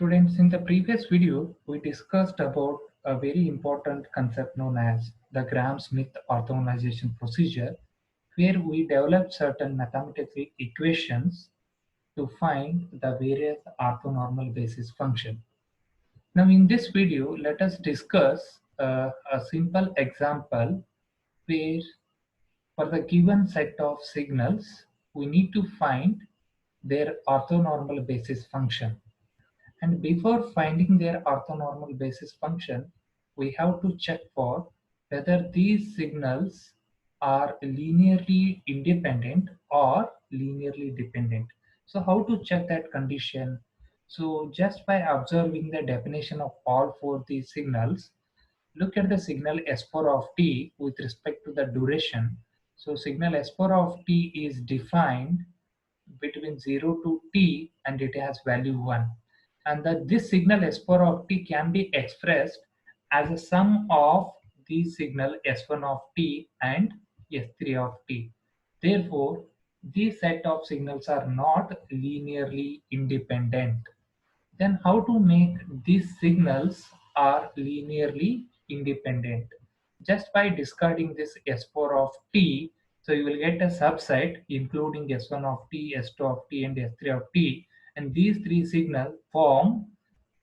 Students, in the previous video, we discussed about a very important concept known as the Gram-Smith orthogonalization procedure, where we developed certain mathematical equations to find the various orthonormal basis function. Now, in this video, let us discuss a simple example where for the given set of signals, we need to find their orthonormal basis function. And before finding their orthonormal basis function, we have to check for whether these signals are linearly independent or linearly dependent. So how to check that condition? So just by observing the definition of all four these signals, look at the signal S4 of t with respect to the duration. So signal S4 of t is defined between 0 to t and it has value 1, and that this signal S4 of t can be expressed as a sum of these signal S1 of t and S3 of t. Therefore, these set of signals are not linearly independent. Then how to make these signals are linearly independent? Just by discarding this S4 of t, so you will get a subset including S1 of t, S2 of t and S3 of t, and these three signals form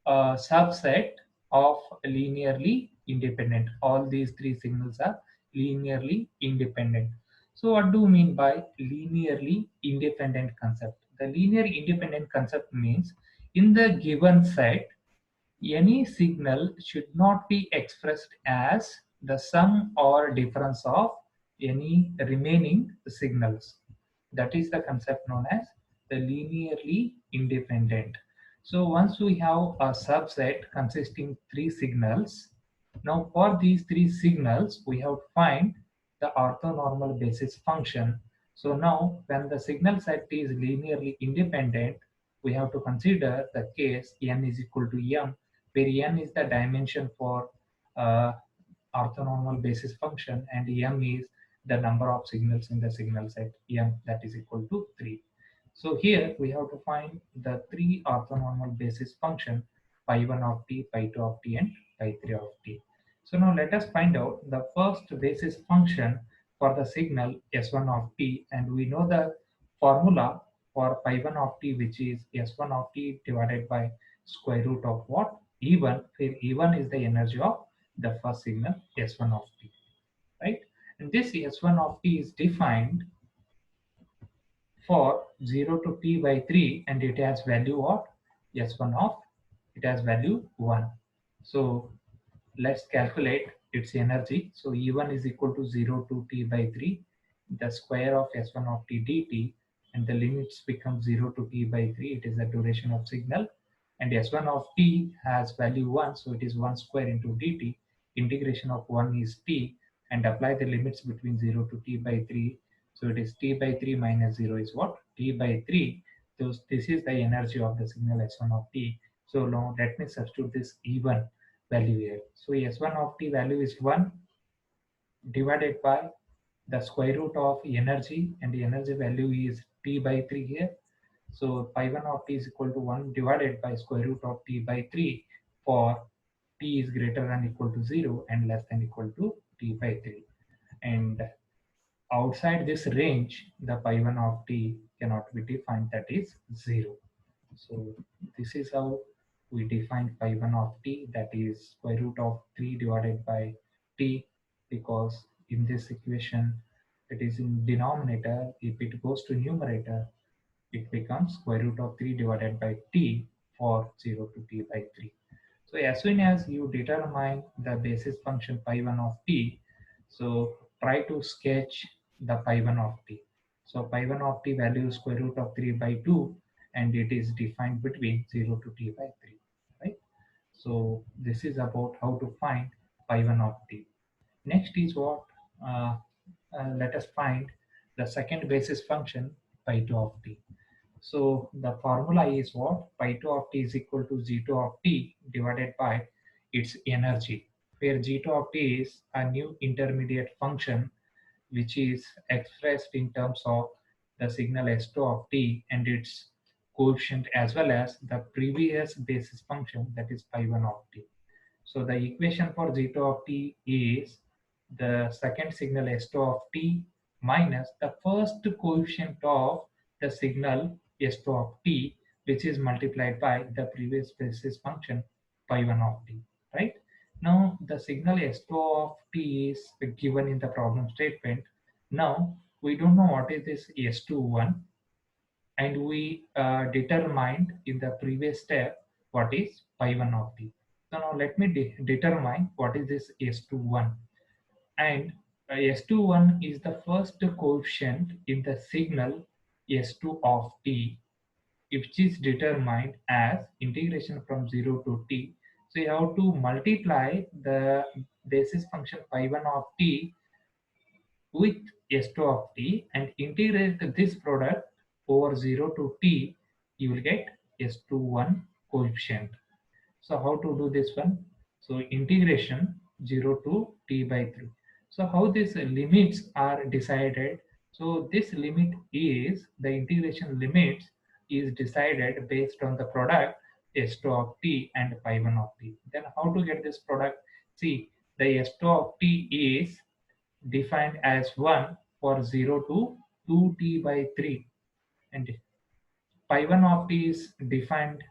a subset of linearly independent. All these three signals are linearly independent. So what do you mean by linearly independent concept? The linear independent concept means in the given set, any signal should not be expressed as the sum or difference of any remaining signals. That is the concept known as the linearly independent. So once we have a subset consisting three signals, now for these three signals we have to find the orthonormal basis function. So now when the signal set is linearly independent, we have to consider the case n is equal to m, where n is the dimension for uh, orthonormal basis function and m is the number of signals in the signal set m, that is equal to 3. So here we have to find the three orthonormal basis function pi 1 of t, pi 2 of t and pi 3 of t. So now let us find out the first basis function for the signal s1 of t, and we know the formula for pi 1 of t, which is s1 of t divided by square root of what? E1, where E1 is the energy of the first signal S1 of t, right? And this S1 of t is defined for 0 to t by 3, and it has value of S1 of, it has value 1. So let's calculate its energy. So E1 is equal to 0 to t by 3, the square of S1 of t dt, and the limits become 0 to t by 3. It is the duration of signal, and S1 of t has value 1, so it is 1 square into dt. Integration of 1 is t, and apply the limits between 0 to t by 3. So it is t by 3 minus 0 is what? T by 3. So this is the energy of the signal S1 of t. So now let me substitute this E1 value here. So S1 of t value is 1 divided by the square root of energy, and the energy value is t by 3 here. So pi 1 of t is equal to 1 divided by square root of t by 3 for t is greater than equal to 0 and less than equal to t by 3. And outside this range, the pi 1 of t cannot be defined, that is 0. So this is how we define pi 1 of t, that is square root of 3 divided by t, because in this equation it is in denominator. If it goes to numerator, it becomes square root of 3 divided by t for 0 to t by 3. So as soon as you determine the basis function pi 1 of t, so try to sketch the pi 1 of t. So pi 1 of t value is square root of 3 by 2, and it is defined between 0 to t by 3, right? So this is about how to find pi 1 of t. Next is what? Uh, Let us find the second basis function pi 2 of t. So the formula is what? Pi 2 of t is equal to g2 of t divided by its energy, where g2 of t is a new intermediate function which is expressed in terms of the signal s2 of t and its coefficient as well as the previous basis function, that is pi1 of t. So the equation for z2 of t is the second signal s2 of t minus the first coefficient of the signal s2 of t, which is multiplied by the previous basis function pi1 of t, right? Now the signal s2 of t is given in the problem statement. Now we don't know what is this s21, and we determined in the previous step what is pi1 of t. So now let me determine what is this s21, and s21 is the first coefficient in the signal s2 of t, which is determined as integration from 0 to t. So you have to multiply the basis function pi1 of t with s2 of t and integrate this product over 0 to t, you will get s21 coefficient. So how to do this one? So integration 0 to t by 3. So how these limits are decided? So this limit is, the integration limits is decided based on the product s2 of t and pi1 of t. Then how to get this product? See, the s2 of t is defined as 1 for 0 to 2t by 3, and pi1 of t is defined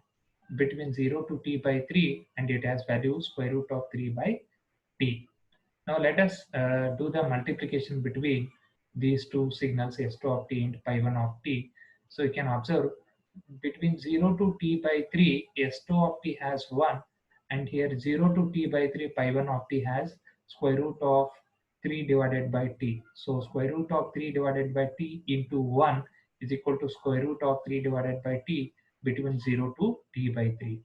between 0 to t by 3, and it has value square root of 3 by t. Now let us do the multiplication between these two signals s2 of t and pi1 of t. So you can observe between 0 to t by 3 s2 of t has 1, and here 0 to t by 3 pi1 of t has square root of 3 divided by t. So square root of 3 divided by t into 1 is equal to square root of 3 divided by t between 0 to t by 3.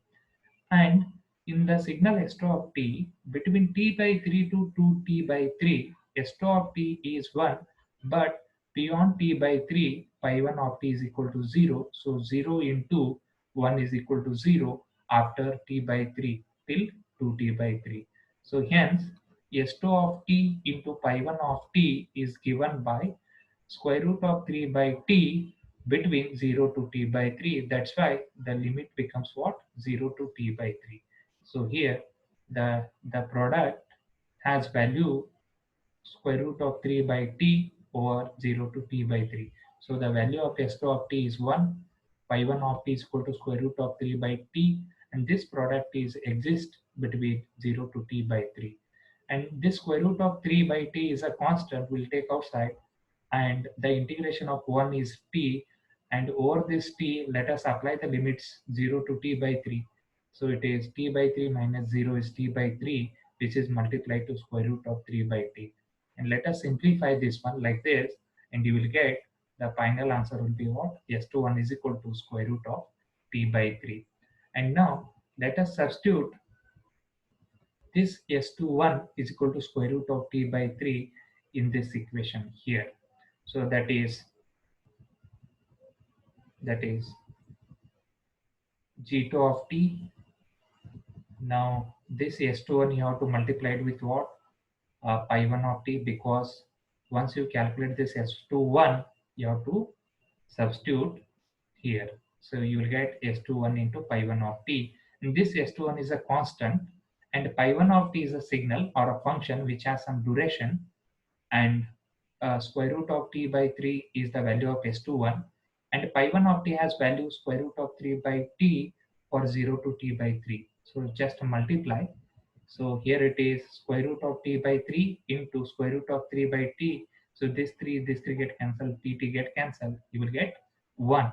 And in the signal s2 of t, between t by 3 to 2t by 3, s2 of t is 1, but beyond t by 3, pi1 of t is equal to 0. So 0 into 1 is equal to 0 after t by 3 till 2t by 3. So hence, s2 of t into pi1 of t is given by square root of 3 by t between 0 to t by 3. That's why the limit becomes what? 0 to t by 3. So here the product has value square root of 3 by t over 0 to t by 3. So the value of s2 of t is 1, pi1 of t is equal to square root of 3 by t, and this product is exist between 0 to t by 3. And this square root of 3 by t is a constant, we'll take outside, and the integration of 1 is t, and over this t let us apply the limits 0 to t by 3. So it is t by 3 minus 0 is t by 3, which is multiplied to square root of 3 by t. And let us simplify this one like this, and you will get the final answer will be what? S21 is equal to square root of t by 3. And now let us substitute this s21 is equal to square root of t by 3 in this equation here. So that is g2 of t. Now this s21 you have to multiply it with what? Pi1 of t, because once you calculate this s21 you have to substitute here. So you will get s21 into pi1 of t, and this s21 is a constant, and pi1 of t is a signal or a function which has some duration, and square root of t by 3 is the value of s21, and pi1 of t has value square root of 3 by t for 0 to t by 3. So just multiply. So here it is square root of t by 3 into square root of 3 by t. So this 3 get cancelled, t get cancelled. You will get 1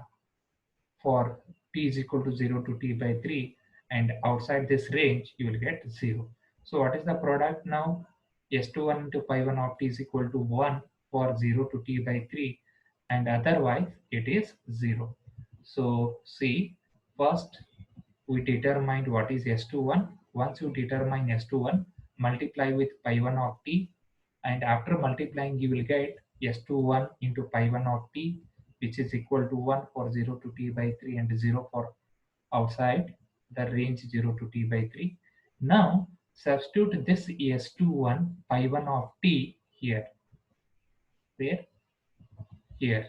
for t is equal to 0 to t by 3, and outside this range you will get 0. So what is the product now? s21 into pi1 of t is equal to 1 for 0 to t by 3, and otherwise it is 0. So see, first we determined what is s21. Once you determine s21, multiply with pi1 of t, and after multiplying you will get s21 into pi1 of t, which is equal to 1 for 0 to t by 3 and 0 for outside the range 0 to t by 3. Now substitute this s21 pi1 of t here, where? Here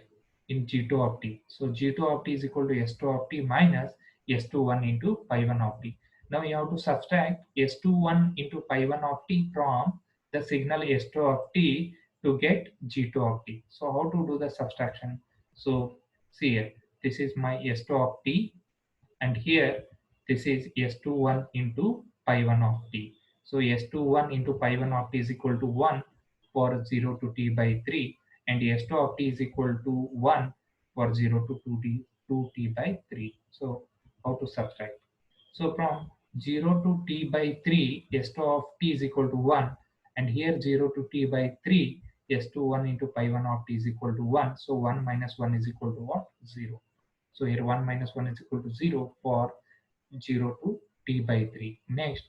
in G2 of t. So G2 of t is equal to S2 of t minus S21 into pi 1 of t. Now you have to subtract S21 into pi 1 of t from the signal S2 of t to get G2 of t. So how to do the subtraction? So see here, this is my S2 of t, and here this is S21 into pi 1 of t. So S21 into pi 1 of t is equal to 1 for 0 to t by 3, and S2 of t is equal to 1 for 0 to 2t by 3. So how to subtract? So from 0 to t by 3, S2 of t is equal to 1, and here 0 to t by 3, S21 into pi 1 of t is equal to 1. So 1 minus 1 is equal to what? 0. So here 1 minus 1 is equal to 0 for 0 to t by 3. Next,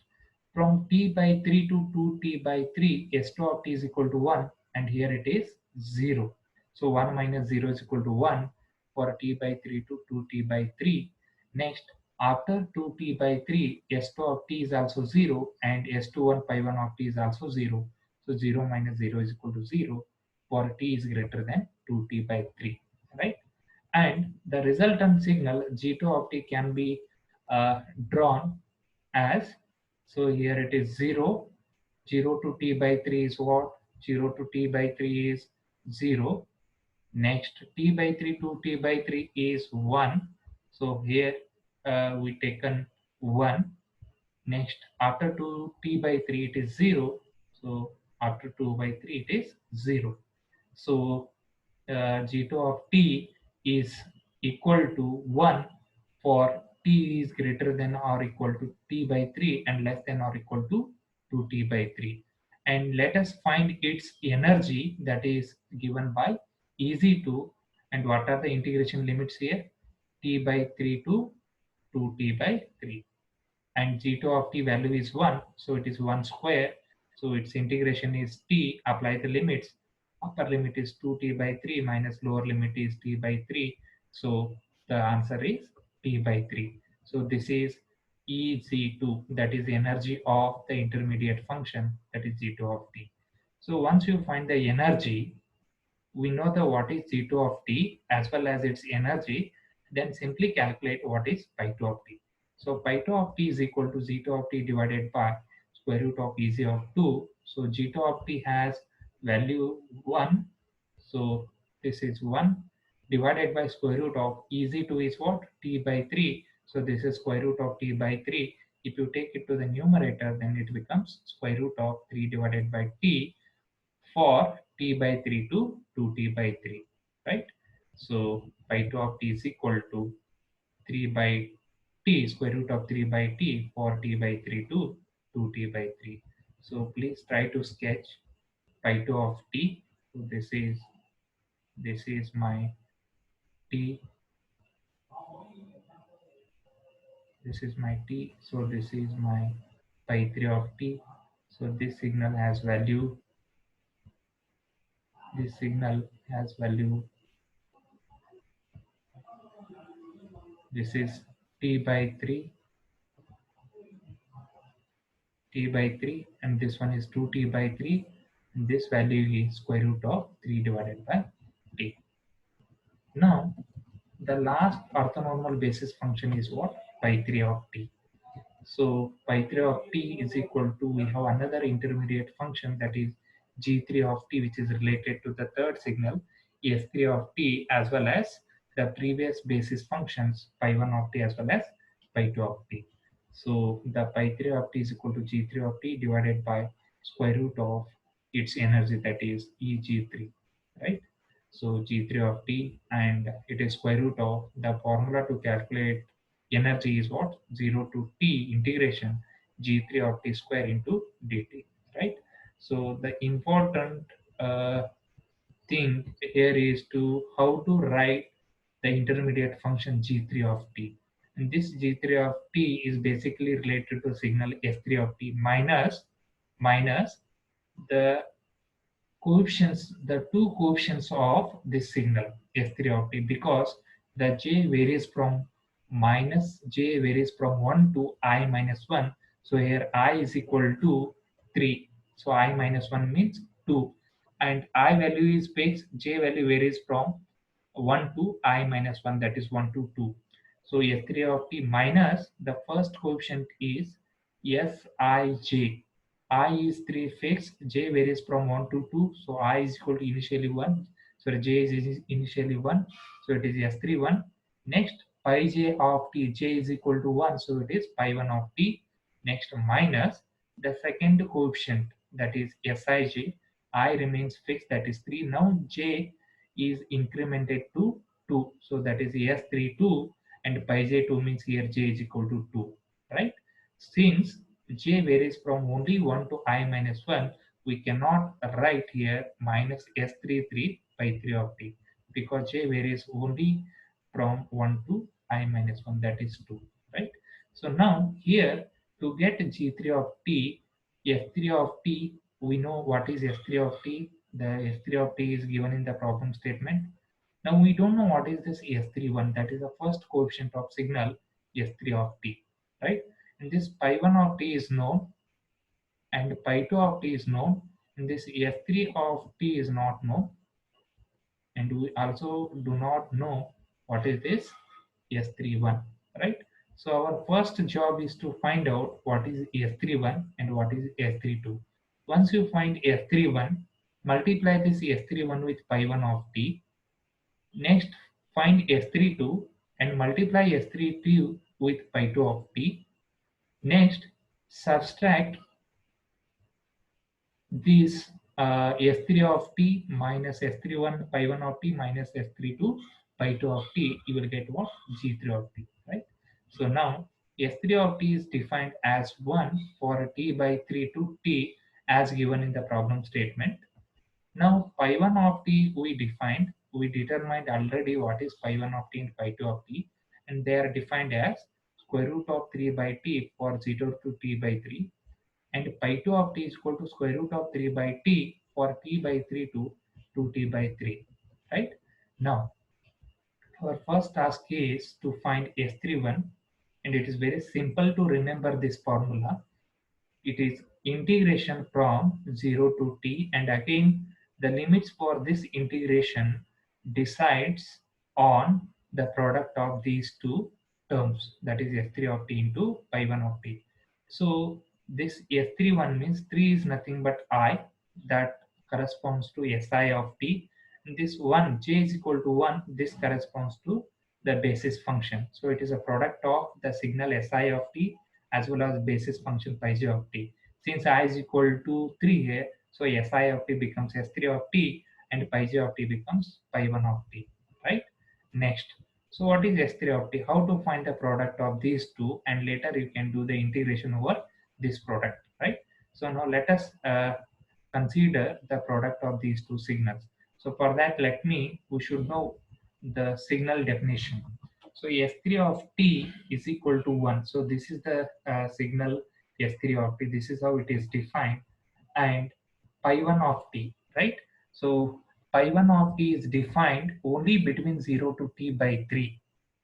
from t by 3 to 2t by 3, S2 of t is equal to 1, and here it is 0. So 1 minus 0 is equal to 1 for t by 3 to 2t by 3. Next, after 2t by 3, S2 of t is also 0, and S21 pi 1 of t is also 0. So 0 minus 0 is equal to 0 for t is greater than 2t by 3, right? And the resultant signal G2 of t can be drawn as, so here it is 0, 0 to t by 3 is what? 0 to t by 3 is 0. Next, t by 3 to t by 3 is 1. So here we taken 1. Next, after 2t by 3 it is 0. So after 2 by 3 it is 0. So G2 of t is equal to 1 for t is greater than or equal to t by 3 and less than or equal to 2t by 3. And let us find its energy, that is given by EZ2. And what are the integration limits here? T by 3 to 2t by 3. And G2 of t value is 1, so it is 1 square. So its integration is t, apply the limits. Upper limit is 2t by 3 minus lower limit is t by 3. So the answer is t by 3. So this is EZ2, that is the energy of the intermediate function, that is G2 of t. So once you find the energy, we know the what is G2 of t as well as its energy, then simply calculate what is pi 2 of t. So pi 2 of t is equal to G2 of t divided by square root of EZ of 2. So G2 of t has value 1. So this is 1 divided by square root of EZ2 is what? T by 3. So this is square root of t by 3. If you take it to the numerator, then it becomes square root of 3 divided by t for t by 3 to 2t by 3, right? So pi 2 of t is equal to 3 by t, square root of 3 by t for t by 3 to 2t by 3. So please try to sketch pi 2 of t. So this is my t, this is my t, so this is my pi 3 of t. So this signal has value, this signal has value, this is t by 3, t by 3, and this one is 2t by 3, and this value is square root of 3 divided by t. Now the last orthonormal basis function is what? Pi 3 of t. So pi 3 of t is equal to, we have another intermediate function, that is g3 of t, which is related to the third signal s3 of t, as well as the previous basis functions pi 1 of t as well as pi 2 of t. So the pi 3 of t is equal to g3 of t divided by square root of its energy, that is eg3, right? So g3 of t, and it is square root of the formula to calculate energy is what? 0 to t integration g3 of t square into dt, right? So the important thing here is to how to write the intermediate function g3 of t. And this g3 of t is basically related to signal s3 of t minus the coefficients, the two coefficients of this signal s3 of t, because the j varies from minus j varies from 1 to I minus 1. So here I is equal to 3. So I minus 1 means 2. And I value is fixed, j value varies from 1 to I minus 1, that is 1 to 2. So S3 of t minus the first coefficient is Sij. I is 3 fixed, j varies from 1 to 2, so I is equal to initially 1, so j is initially 1, so it is S3 1. Next, pi j of t, j is equal to 1, so it is pi 1 of t. Next, minus the second coefficient, that is Sij. I remains fixed, that is 3. Now j is incremented to 2, so that is S3 2, and pi j 2 means here j is equal to 2, right? Since j varies from only 1 to I minus 1, we cannot write here minus S33 by 3 of t, because j varies only from 1 to I minus 1, that is 2, right? So now here, to get G3 of t, S3 of t, we know what is S3 of t. The S3 of t is given in the problem statement. Now we don't know what is this S31, that is the first coefficient of signal S3 of t, right? And this pi 1 of t is known, and pi 2 of t is known, and this S3 of t is not known, and we also do not know what is this S31, right? So our first job is to find out what is S31 and what is S32. Once you find S31, multiply this S31 with pi 1 of t. Next, find S32 and multiply S32 with pi 2 of t. Next, subtract this S3 of t minus S31 pi 1 of t minus S32 pi 2 of t, you will get what? G3 of t, right? So now S3 of t is defined as 1 for t by 3 to t as given in the problem statement. Now pi 1 of t we determined already what is pi 1 of t and pi 2 of t, and they are defined as square root of 3 by t for 0 to t by 3, and pi 2 of t is equal to square root of 3 by t for t by 3 to 2t by 3, right? Now, our first task is to find S31, and it is very simple to remember this formula. It is integration from 0 to t, and again the limits for this integration decides on the product of these two terms, that is s3 of t into pi 1 of t. So this s31 means 3 is nothing but I, that corresponds to si of t, and this 1 j is equal to 1, this corresponds to the basis function. So it is a product of the signal si of t as well as basis function pi j of t. Since I is equal to 3 here, so si of t becomes s3 of t and pi j of t becomes pi 1 of t, right? Next, so what is s3 of t? How to find the product of these two, and later you can do the integration over this product, right? So now let us consider the product of these two signals. So for that, we should know the signal definition. So S3 of t is equal to 1. So this is the signal S3 of t. This is how it is defined. And pi 1 of t, right? So pi 1 of t is defined only between 0 to t by 3,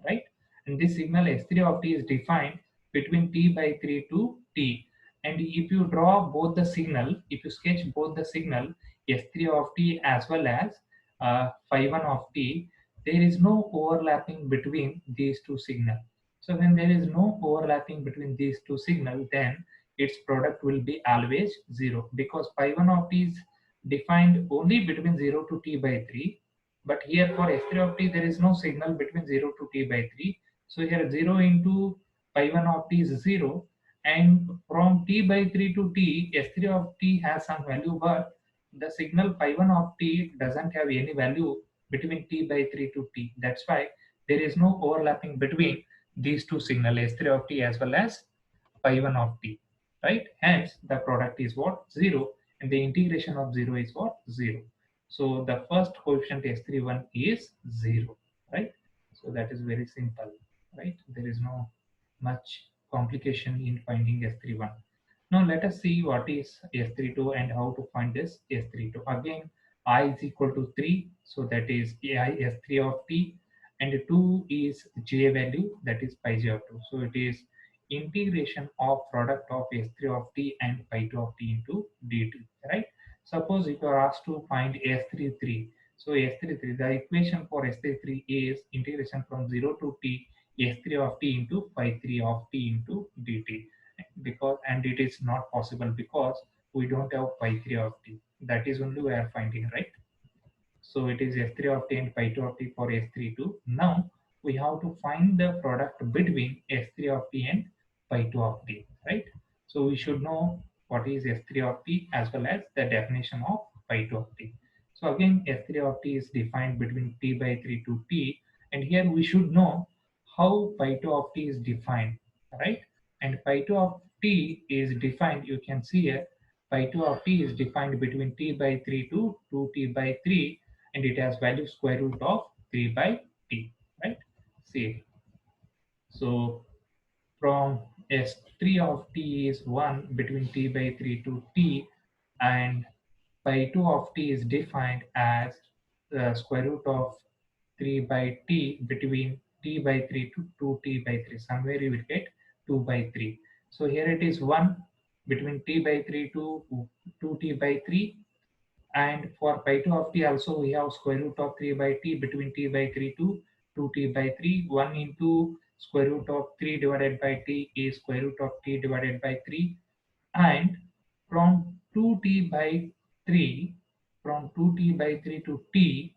right? And this signal S3 of t is defined between t by 3 to t. And if you draw both the signal, if you sketch both the signal S3 of t as well as phi 1 of t, there is no overlapping between these two signals. So when there is no overlapping between these two signals, then its product will be always 0, because phi 1 of t is defined only between 0 to t by 3. But here for S3 of t, there is no signal between 0 to t by 3. So here 0 into pi 1 of t is 0, and from t by 3 to t, S3 of t has some value, but the signal pi 1 of t doesn't have any value between t by 3 to t. That's why there is no overlapping between these two signal S3 of t as well as pi 1 of t, right? Hence the product is what? 0, and the integration of 0 is what? 0. So the first coefficient S31 is 0, right? So that is very simple, right? There is no much complication in finding S31. Now let us see what is S32 and how to find this S32. Again, I is equal to 3, so that is I S3 of t, and 2 is j value, that is pi j of 2. So it is integration of product of S3 of t and pi 2 of t into dt, right? Suppose if you are asked to find S33, So S33, the equation for S33 is integration from 0 to t S3 of t into phi 3 of t into dt. Because and it is not possible because we don't have phi 3 of t. That is only we are finding, right? So it is S3 of t and pi 2 of t for S32. Now we have to find the product between S3 of t and pi 2 of t, right? So we should know what is S3 of t as well as the definition of pi 2 of t. So again, S3 of t is defined between t by 3 to t, and here we should know how pi 2 of t is defined, right? And pi 2 of t is defined, you can see here, pi 2 of t is defined between t by 3 to 2t by 3, and it has value square root of 3 by t, right? See, so from S3 of t is 1 between t by 3 to t, and pi 2 of t is defined as the square root of 3 by t between t by 3 to 2t by 3. Somewhere you will get 2 by 3. So here it is 1 between t by 3 to 2t by 3, and for pi 2 of t also we have square root of 3 by t between t by 3 to 2t by 3. 1 into square root of 3 divided by t is square root of t divided by 3. And from 2t by 3, from 2t by 3 to t,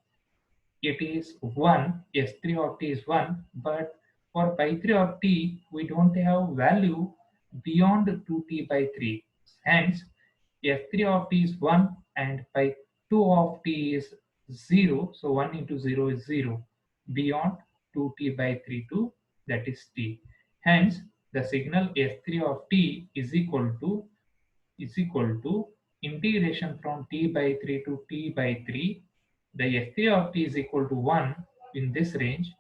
it is 1, S3 of t is 1, but for pi 3 of t, we don't have value beyond 2t by 3. Hence, S3 of t is 1 and pi 2 of t is 0. So 1 into 0 is 0 beyond 2t by 3 to, that is t. Hence, the signal S3 of t is equal to integration from t by 3 to t by 3. The S3 of t is equal to 1 in this range,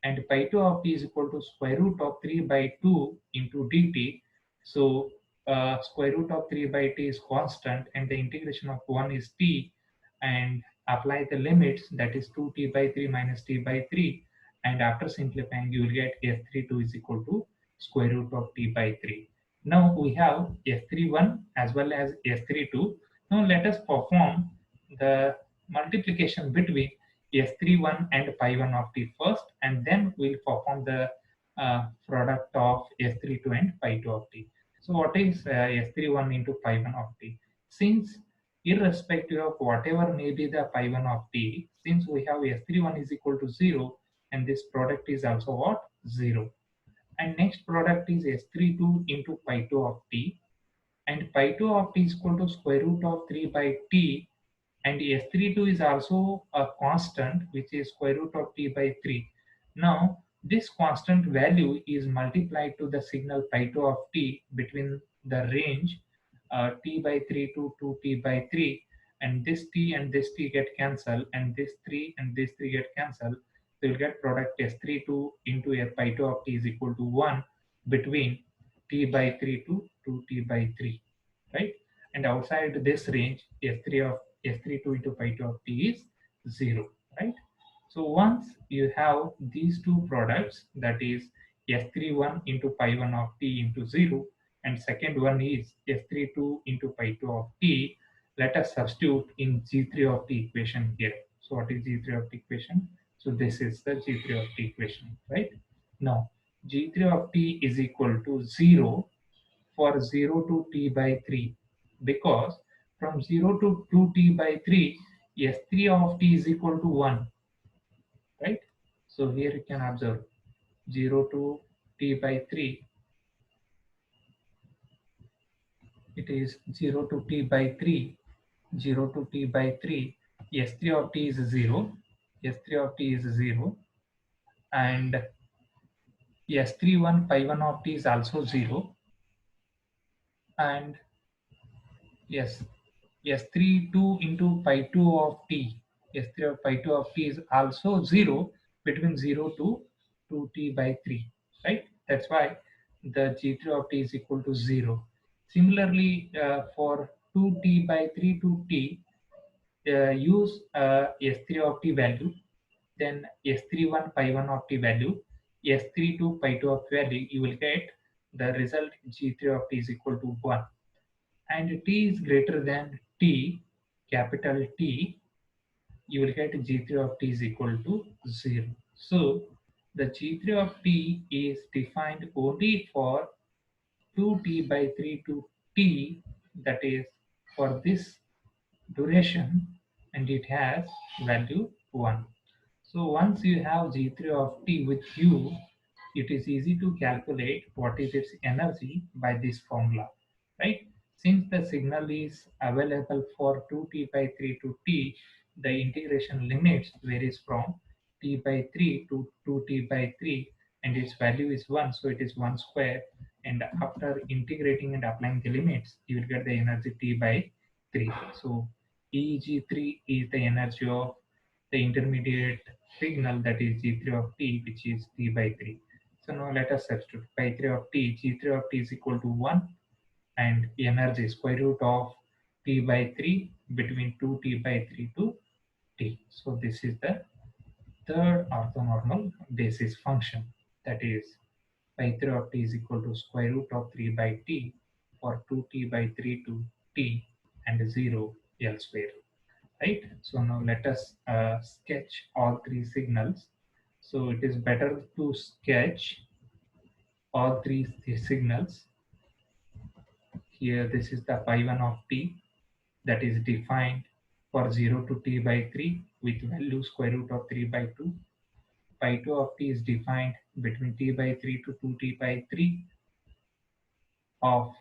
and pi 2 of t is equal to square root of 3 by 2 into dt. So square root of 3 by t is constant, and the integration of 1 is t, and apply the limits, that is 2t by 3 minus t by 3, and after simplifying you will get S32 is equal to square root of t by 3. Now we have S31 as well as S32. Now let us perform the multiplication between S31 and pi 1 of t first, and then we'll perform the product of S32 and pi 2 of t. So what is S31 into pi 1 of t? Since irrespective of whatever may be the pi 1 of t, since we have S31 is equal to 0, and this product is also what? 0. And next product is S32 into pi 2 of t, and pi 2 of t is equal to square root of 3 by t, and S32 is also a constant which is square root of t by 3. Now this constant value is multiplied to the signal pi 2 of t between the range t by 3 to 2t by 3, and this t and this t get cancelled, and this 3 and this 3 get cancelled. So you'll get product S32 into a pi 2 of t is equal to 1 between t by 3 to 2t by 3, right? And outside this range, S32 into pi 2 of t is 0, right? So once you have these two products, that is S31 into pi 1 of t into 0, and second one is S32 into pi 2 of t, let us substitute in G3 of the equation here. So what is G3 of the equation? So this is the G3 of the equation, right? Now G3 of t is equal to 0 for 0 to t by 3, because from 0 to 2t by 3, S3 of t is equal to 1, right? So here you can observe 0 to t by 3, it is 0 to t by 3, 0 to t by 3, S3 of t is 0, S3 of t is 0, and S31 pi 1 of t is also 0, and yes, S32 into pi 2 of t, S3 of pi 2 of t is also 0 between 0 to 2t by 3, right? That's why the G3 of t is equal to 0. Similarly, for 2t by 3 to t, use S3 of t value, then S31 pi 1 of t value, S32 pi 2 of value, you will get the result G3 of t is equal to 1, and t is greater than t, capital T, you will get g3 of t is equal to 0. So the g3 of t is defined only for 2t by 3 to t, that is for this duration, and it has value 1. So once you have G3 of T with you, it is easy to calculate what is its energy by this formula, right? Since the signal is available for 2t by 3 to t, the integration limits varies from t by 3 to 2t by 3, and its value is 1, so it is 1 square. And after integrating and applying the limits, you will get the energy t by 3. So EG3 is the energy of the intermediate signal, that is G3 of t, which is t by 3. So now let us substitute by 3 of t, G3 of t is equal to 1, and energy square root of t by 3 between 2t by 3 to t. So this is the third orthonormal basis function, that is by 3 of t is equal to square root of 3 by t for 2t by 3 to t and 0 elsewhere, right? So now let us sketch all three signals. So it is better to sketch all three signals. Here this is the pi 1 of t, that is defined for 0 to t by 3 with value square root of 3 by 2. Pi 2 of t is defined between t by 3 to 2t by 3 of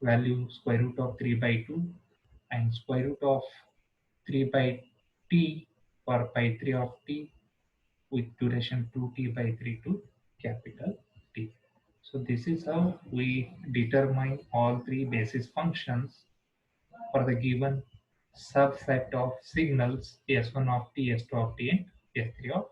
value square root of 3 by 2, and square root of 3 by t for pi 3 of t with duration 2t by 3 to capital T. So this is how we determine all three basis functions for the given subset of signals S1 of t, S2 of t, and S3 of